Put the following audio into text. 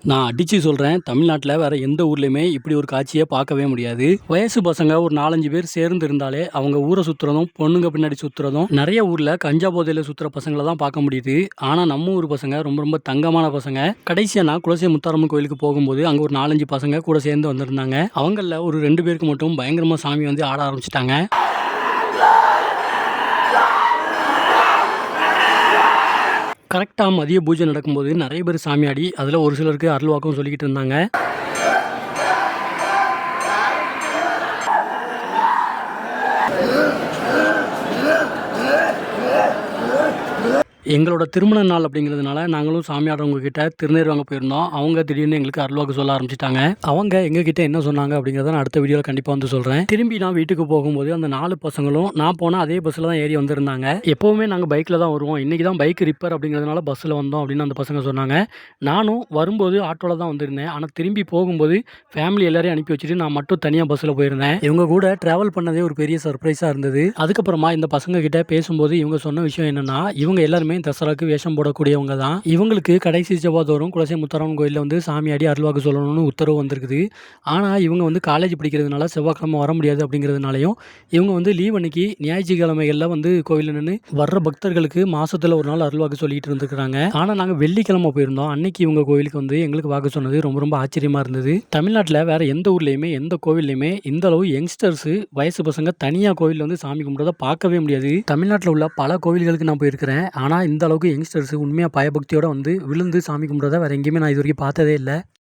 நான் அடிச்சு சொல்றேன். தமிழ்நாட்டுல வேற எந்த ஊர்லயுமே இப்படி ஒரு காட்சிய பார்க்கவே முடியாது. வயசு பசங்க ஒரு 4, 5 பேர் சேர்ந்து இருந்தாலே, அவங்க ஊர சுத்துறதும், பொண்ணுங்க பின்னாடி சுத்துறதும், நெறைய ஊர்ல கஞ்சா போதையில சுத்துற பசங்கள தான் பார்க்க முடியுது. ஆனா நம்ம ஊர் பசங்க ரொம்ப ரொம்ப தங்கமான பசங்க. கடைசியா நான் குலசை முத்தாரம்மன் கோயிலுக்கு போகும்போது, அங்க ஒரு 4, 5 பசங்க கூட சேர்ந்து வந்திருந்தாங்க. அவங்கள்ல ஒரு 2 பேருக்கு மட்டும் பயங்கரமா சாமி வந்து ஆட ஆரம்பிச்சுட்டாங்க. கரெக்ட்டா மதிய பூஜை நடக்கும்போது நெறைய பேர் சாமி ஆடி, அதுல ஒரு சிலருக்கு அருள்வாக்கும் சொல்லிக்கிட்டு இருந்தாங்க. எங்களோட திருமண நாள் அப்படிங்கிறதுனால, நாங்களும் சாமி ஆடுறவங்க கிட்ட திருநீர் வாங்க போயிருந்தோம். அவங்க திடீர்னு எங்களுக்கு அருள்வாக்கு சொல்ல ஆரம்பிச்சுட்டாங்க. அவங்க எங்ககிட்ட என்ன சொன்னாங்க அப்படிங்கிறத நான் அடுத்த வீடியோல கண்டிப்பா வந்து சொல்றேன். திரும்பி நான் வீட்டுக்கு போகும்போது அந்த 4 பசங்களும் நான் போன அதே பஸ்ல தான் ஏறி வந்திருந்தாங்க. எப்பவுமே நாங்க பைக்ல தான் வருவோம். இன்னைக்கு தான் பைக் ரிப்பேர் அப்படிங்கிறதுனால பஸ்ல வந்தோம் அப்படின்னு அந்த பசங்க சொன்னாங்க. நானும் வரும்போது ஆட்டோல தான் வந்திருந்தேன். ஆனா திரும்பி போகும்போது ஃபேமிலி எல்லாரையும் அனுப்பி வச்சுட்டு நான் மட்டும் தனியா பஸ்ல போயிருந்தேன். இவங்க கூட டிராவல் பண்ணதே ஒரு பெரிய சர்ப்ரைஸா இருந்தது. அதுக்கப்புறமா இந்த பசங்க கிட்ட பேசும்போது இவங்க சொன்ன விஷயம் என்னன்னா, இவங்க எல்லாருமே தசராக்கு வேஷம் போடக்கூடியவங்க தான். இவங்களுக்கு கடைசி செவ்வாய்தோறும் குலசை முத்தாரம்மன் கோயில்ல வந்து சாமியாடி அருள்வாக்கு சொல்லணும்னு உத்தரவு வந்திருக்குது. ஆனா இவங்க வந்து காலேஜ் படிக்கிறதுனால செவ்வாய்க்கிழமை வர முடியாது அப்படிங்கிறதுனாலயும், இவங்க வந்து லீவ் அன்னைக்கு ஞாயிற்றுக்கிழமைகள்ல வந்து கோவில்ல நின்னு வர்ற பக்தர்களுக்கு மாசத்துல ஒரு நாள் அருள்வாக்கு சொல்லிட்டு இருந்திருக்காங்க. ஆனா நாங்க வெள்ளிக்கிழமை போயிருந்தோம். அன்னைக்கு இவங்க கோவிலுக்கு வந்து எங்களுக்கு வாக்கு சொன்னது ரொம்ப ரொம்ப ஆச்சரியமா இருந்தது. தமிழ்நாட்டுல வேற எந்த ஊர்லயுமே, எந்த கோவில்லயுமே இந்த அளவு யங்ஸ்டர்ஸ் வயசு பசங்க தனியா கோவில்ல வந்து சாமி கும்பிடுறத பார்க்கவே முடியாது. தமிழ்நாட்டுல உள்ள பல கோவில்களுக்கு நான் போயிருக்கிறேன். ஆனா இந்த அளவுக்கு யங்ஸ்டர்ஸ் உண்மையா பயபக்தியோட வந்து விழுந்து சாமி கும்பிடுறத வேற எங்கேயுமே நான் இதுவரைக்கும் பார்த்ததே இல்ல.